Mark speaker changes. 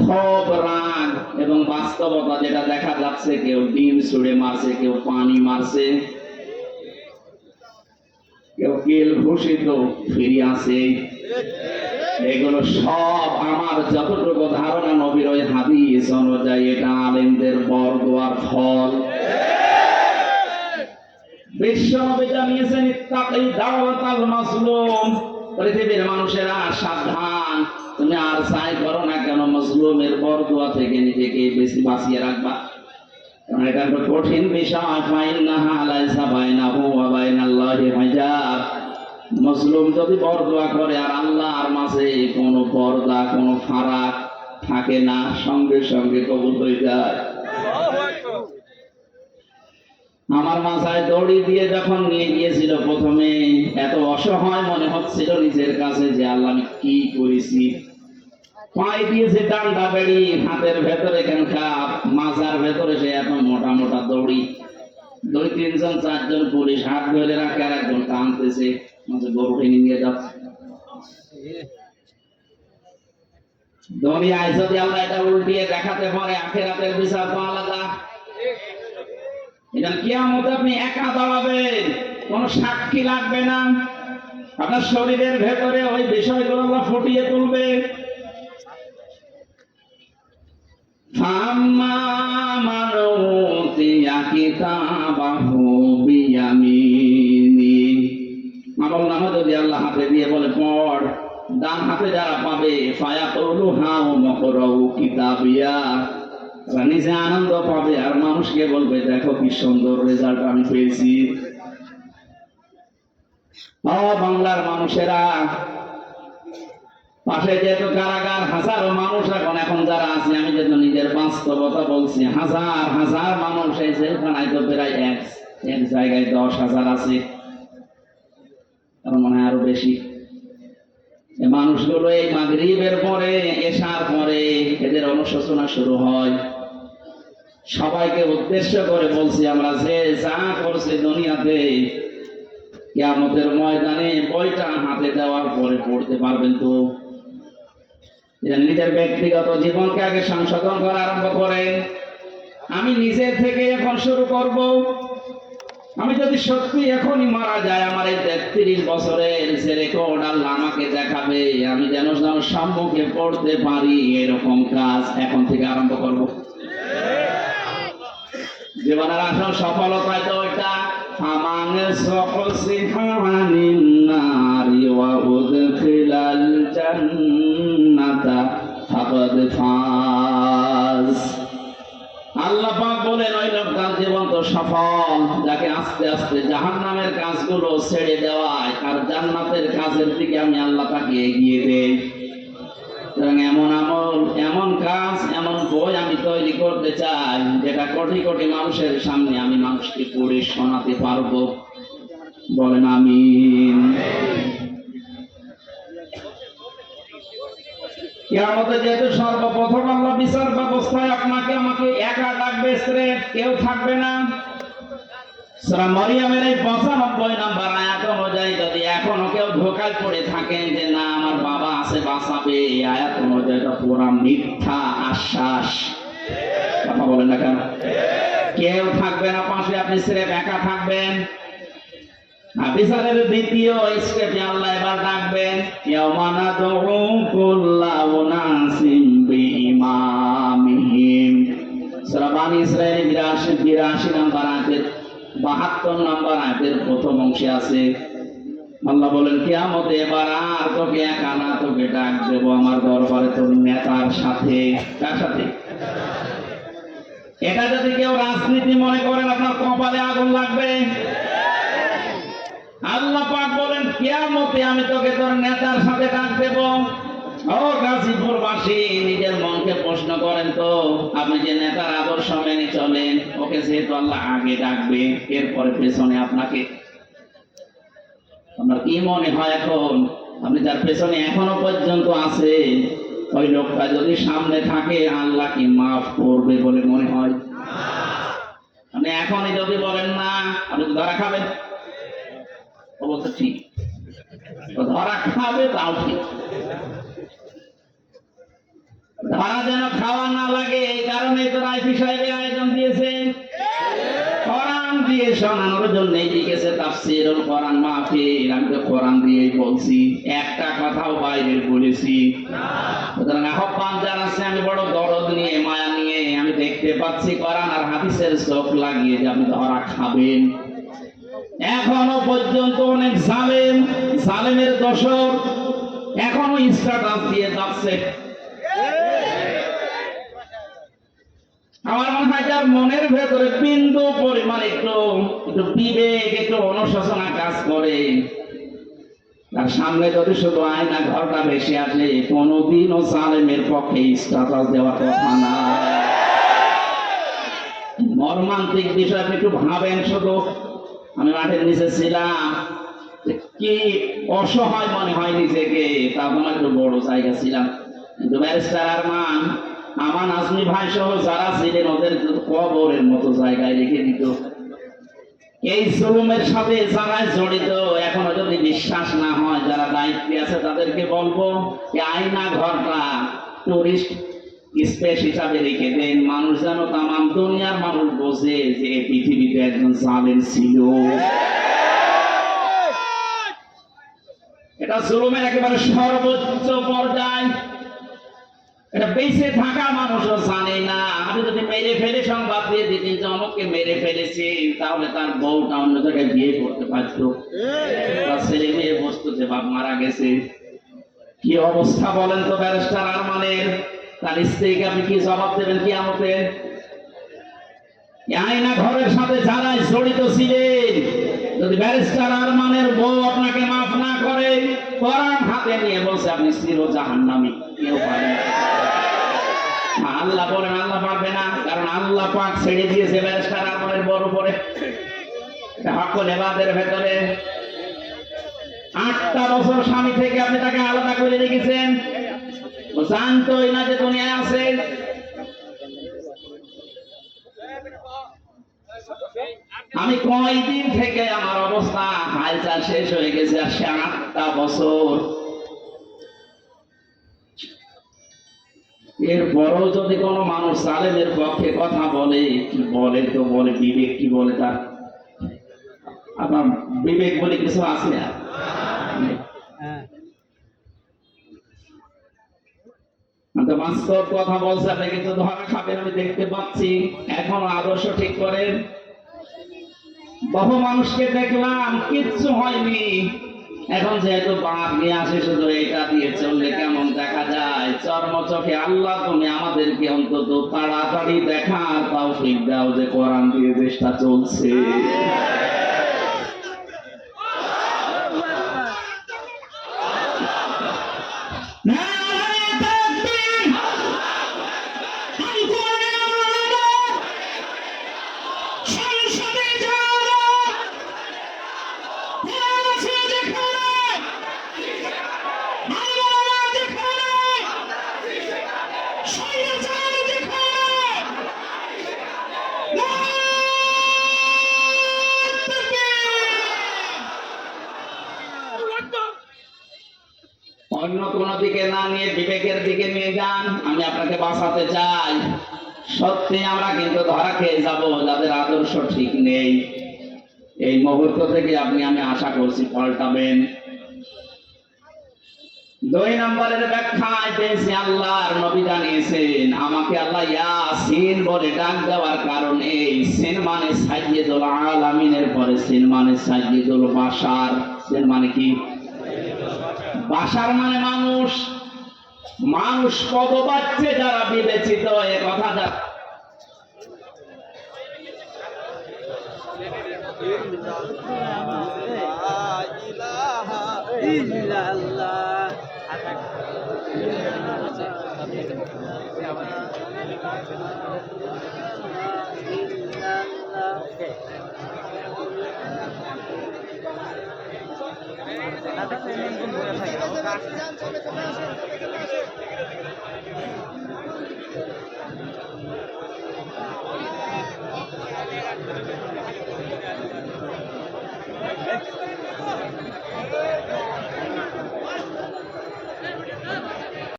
Speaker 1: খুব রাগ এবং বাস্তবতা যেটা দেখা যাচ্ছে, কেউ ডিম ছুড়ে মারছে, কেউ পানি মারছে, কেউ কেল ঘোষিত ফিরে আসে। এগুলো সব আমার যতটুকু ধারণা নবীর ওই হাদিস অনুযায়ী এটা আলেমদের বরদোয়ার ফল। বিশ্বনবী জানিয়েছেন ইত্তাকি দাওয়াতাল মাসলুম, পৃথিবীর মানুষেরা সাবধান, তুমি আর চাই করো না কেন মাজলুমের বরদোয়া থেকে নিজেকে বেশি বাঁচিয়ে রাখবা। কারণ এটা একটা কঠিন বিষয়। ফাইন্নাহা লাইসা বাইনাহু ওয়া বাইনাল্লাহি হিজাব। মাজলুম যদি বরদোয়া করে আর আল্লাহর মাঝে কোনো পর্দা, কোনো ফারাক থাকে না, সঙ্গে সঙ্গে কবুল হয়ে যায়। আমার মাথায় দড়ি দিয়ে যখন নিয়ে গিয়েছিল প্রথমে, এত অসহায় মনে হচ্ছিল নিজের কাছে যে আল্লাহ আমি কি করেছি। পায়ে দিয়েছে ডান্ডা বেড়ি, হাতের ভেতরে কাপ, মাজার ভেতরে সে এত মোটা মোটা দড়ি। 2-3 জন 4 জন পুলিশ হাত ধরে রাখে আর একজন টানতেছে, মাঝে গরু টেনে নিয়ে যাচ্ছে। দুনিয়ায় যদি আল্লাহ এটা উল্টিয়ে দেখাতে পারে, আখিরাতের বিচার তো আলাদা। এটা কিয়ামতে আপনি একা দাঁড়াবেন, কোন সাক্ষী লাগবে না, আপনার শরীরের ভেতরে ওই বিষয়গুলো আল্লাহ ফুটিয়ে তুলবে। ফাম্মা মান উতিয়া কিতাবাহু বিয়ামিনি, আমলনামা যদি আল্লাহ হাতে দিয়ে বলে পড়, ডান হাতে যারা পাবে ফায়াতুলুহা ওয়া মাকরাউ কিতাবিয়া, নিজে আনন্দ পাবে আর মানুষকে বলবে দেখো কি সুন্দর রেজাল্ট আমি পেয়েছি। বাংলার মানুষেরা, পাশে যেহেতু কারাগার, হাজারো মানুষ এখন যারা আছে, আমি যেহেতু নিজের বাস্তবতা বলছি, হাজার হাজার মানুষ এই জেলখানায় তো প্রায় এক জায়গায় 10,000 আছে, তার মনে হয় আরো বেশি। এই মানুষগুলো এই মাগরিবের পরে, এশার পরে এদের অনুশোচনা শুরু হয়। সবাইকে উদ্দেশ্য করে বলছি, আমরা যে যা করছি দুনিয়াতে, কিয়ামতের ময়দানে বইটা হাতে দেওয়ার পরে পড়তে পারবেন তো। নিজের ব্যক্তিগত জীবনকে আগে সংশোধন করা আরম্ভ করেন। আমি নিজের থেকে এখন শুরু করব। আমি যদি সত্যি এখনই মারা যায়, আমার এই 33 বছরের যে রেকর্ড আল্লাহ আমাকে দেখাবে, আমি যেন সম্মুখে পড়তে পারি, এরকম কাজ এখন থেকে আরম্ভ করব। জীবনের আসল সফলতা তো এটা, আমানে সফসিফানিন নারি ওয়া উদখিলাল জান্নাতা ফাকাদ ফাজ। আল্লাহ পাক বলেন ওই লোকটার জীবন তো সফল যাকে আস্তে আস্তে জাহান্নামের কাজগুলো ছেড়ে দেওয়ায় আর জান্নাতের কাজের দিকে আমি আল্লাহ তাকে এগিয়ে দেই। এমন আমল, এমন কাজ, এমন বই আমি তৈরি করতে চাই যেটা কোটি কোটি মানুষের সামনে আমি মানুষকে পড়ে শোনাতে পারবো। বলেন আমিন। কিয়ামতে যেহেতু সর্বপ্রথম আল্লাহ বিচার ব্যবস্থায় আপনাকে আমাকে একা ডাকবে, কেউ থাকবে না। সূরা মারইয়ামের এই 95 নম্বর আয়াত অনুযায়ী যদি এখনো কেউ ধোঁকায় পড়ে থাকেন যে না আমার বাবা আছে বাঁচাবে, এই আয়াত অনুযায়ী এটা পুরা মিথ্যা আশ্বাস। কথা বলেন না কেন? কেউ থাকবে না পাশে, আপনি স্রেফ একা থাকবেন। বিচারের দ্বিতীয় স্টেপে আল্লাহ এবার ডাকবেন, ইয়াওমা নাদউ কুল্লা উনাসিম বিইমামিহিম। সূরা বানী ইসরাঈল 82 নম্বর আয়াতের 72 নম্বর আয়াতের প্রথম অংশে আছে। আল্লাহ বলেন কিয়ামতে এবার আর তোকে একা না, তোকে ডাক দেব আমার দরবারে তোর নেতার সাথে। কার সাথে? এটা যদি কেউ রাজনীতি মনে করেন আপনার কপালে আগুন লাগবে। আল্লাহ পাক বলেন কিয়ামতে আমি তোকে তোর নেতার সাথে ডাক দেব। ও গাজীপুরবাসী, নিজের মনকে প্রশ্ন করেন তো, আপনি যে নেতার আদর্শ মেনে চলেন, ওকে যেহেতু আল্লাহ আগে ডাকবে, এরপরে পেছনে আপনাকে, আপনার কি মনে হয় এখন আপনি যার পেছনে এখনো পর্যন্ত আছে, ওই লোকটা যদি সামনে থাকে আল্লাহ কি মাফ করবে বলে মনে হয়? আপনি এখনই যদি বলেন না, আপনি ধরা খাবেন। অবশ্য ঠিক, ধরা খাবে তাও ঠিক। ধরা যেন খাওয়া না লাগে, এই কারণে তো রাইফি সাহেবের আয়োজন দিয়েছেন কোরআন দিয়ে শোনানোর জন্য। লিখেছে তাফসীরুল কোরআন মাহফিল, আমি তো কোরআন দিয়েই বলছি, একটা কথাও বাইরে বলেছি না। সুতরাং আহ্বান জানাচ্ছি, আমি বড় দরদ নিয়ে মায়া নিয়ে আমি দেখতে পাচ্ছি কোরআন আর হাদিসের চোখ লাগিয়ে যে আপনি ধরা খাবেন। এখনো পর্যন্ত অনেক জালেমের দোষর এখনো স্ট্যাটাস দিয়ে যাচ্ছে। আমার মনে হয় যার মনের ভেতরে বিন্দু পরিমাণ একটু বিবেক, একটু অনুশোচনা কাজ করে, তার সামনে যদি শুধু আয়না ঘরটা বেশি আসে, কোনদিনও জালেমের পক্ষে স্ট্যাটাস দেওয়ার কথা না। মর্মান্তিক বিষয় একটু ভাবেন। শুধু আমি মাঠের নিচে ছিলাম, কি অসহায় মনে হয় নিজেকে, তখন একটু বড় জায়গা ছিলাম, কিন্তু ব্যারিস্টার আরমান, আমার আজমি ভাই সহ যারা ছিলেন ওদের কবরের মতো জায়গায় রেখে দিত। এই জুলুমের সাথে যারা জড়িত, এখনো যদি বিশ্বাস না হয়, যারা দায়িত্বে আছে তাদেরকে বলবো যে আয়না ঘরটা টুরিস্ট স্পেস হিসাবে রেখে দেন। মানুষ যেন, তামাম দুনিয়ার মানুষ বোঝে যে পৃথিবীতে একজন জালেম ছিল। এটা জুলুমের একেবারে সর্বোচ্চ পর্যায়। এটা বেঁচে থাকা মানুষও জানে না। আমি যদি মেরে ফেলে সংবাদ দিয়ে দিতেন যে অমুককে মেরে ফেলেছি, তাহলে তার বউটা অন্য জায়গায় বিয়ে করতে পারতো, তার ছেলে মেয়ে বসতো যে বাপ মারা গেছে। কি অবস্থা বলেন তো ব্যারিস্টার আরমানের? তার স্ত্রীকে আপনি কি জবাব দেবেন কিয়ামতে? আয়না ঘরের সাথে যারা জড়িত ছিলেন, যদি ব্যারিস্টার আরমানের বউ আপনাকে মাফ না করে, কোরআন হাতে নিয়ে বলছে আপনি চির জাহান্নামী, কেউ পারে না। আল্লাহ বলেন আল্লাহ পারবে না, কারণ আল্লাহ পাক ছেড়ে দিয়েছে ব্যারিস্টার আরমানের বউর উপরে। এটা হকুল ইবাদের ভেতরে 8টা বছর স্বামী থেকে আপনি তাকে আলাদা করে রেখেছেন, ও জানতোই না যে দুনিয়ায় আছে। আমি কয়দিন থেকে আমার অবস্থা হালচাল শেষ হয়ে গেছে, আর সে 8টা বছর। এরপরও যদি কোনো মানুষ জালেমের পক্ষে কথা বলে, কি বলে তো বলে, বিবেক কি বলে তার? আপনার বিবেক বলে কিছু আছে না? বাস্তব কথা বলছে, আপনি কিন্তু ধরা খাবেন, আমি দেখতে পাচ্ছি। এখন আদর্শ ঠিক করেন। বহু মানুষকে দেখলাম কিচ্ছু হয়নি, এখন যেহেতু বাপ নিয়ে আসে, শুধু এটা দিয়ে চললে কেমন দেখা যায়। চর্মচোখে আল্লাহ তুমি আমাদেরকে অন্তত তাড়াতাড়ি দেখা তৌফিক দাও যে কোরআন দিয়ে দেশটা চলছে। অন্য কোন দিকে না নিয়ে বিবেকের দিকে নিয়ে যান, আমি আপনাকে বাঁচাতে চাই। সত্যি আমরা কিন্তু ধরা খেয়ে যাব যাদের আদর্শ ঠিক নেই। এই মুহূর্ত থেকে আপনি, আমি আশা করছি পাল্টাবেন। 2 নম্বরের ব্যাখ্যায় পেয়েছি, আল্লাহর নবী জানিয়েছেন, আমাকে আল্লাহ ইয়াসিন বলে ডাক দেওয়ার কারণে, সিন মানে সাইয়্যিদুল আলামিনের পরে সিন মানে সাইয়্যিদুল বাশার। সিন মানে কি? বাশার মানে মানুষ। মানুষ কত পাচ্ছে যারা বিবেচিত, এ কথা যা
Speaker 2: Ada